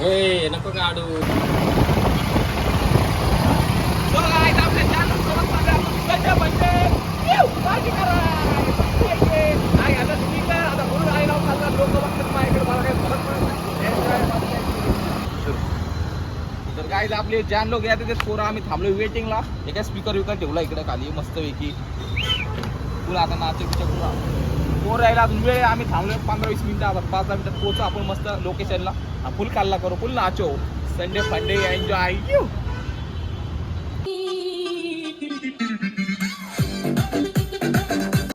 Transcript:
ए नको काढू. तर काय आपले जान लोक येतात ते पोरं आम्ही थांबलो वेटिंगला. एका स्पीकर विकर ठेवला इकडे खाली मस्त पैकी. पुढे आता नाचे पुढे पोर राहिला अजून वेळ. आम्ही थांबलो 15-20 मिनिटं 5-10 मिनिटात पोहोचू आपण मस्त लोकेशनला. फुल काढला करू फुल नाचो. संडे फंडे एन्जॉय.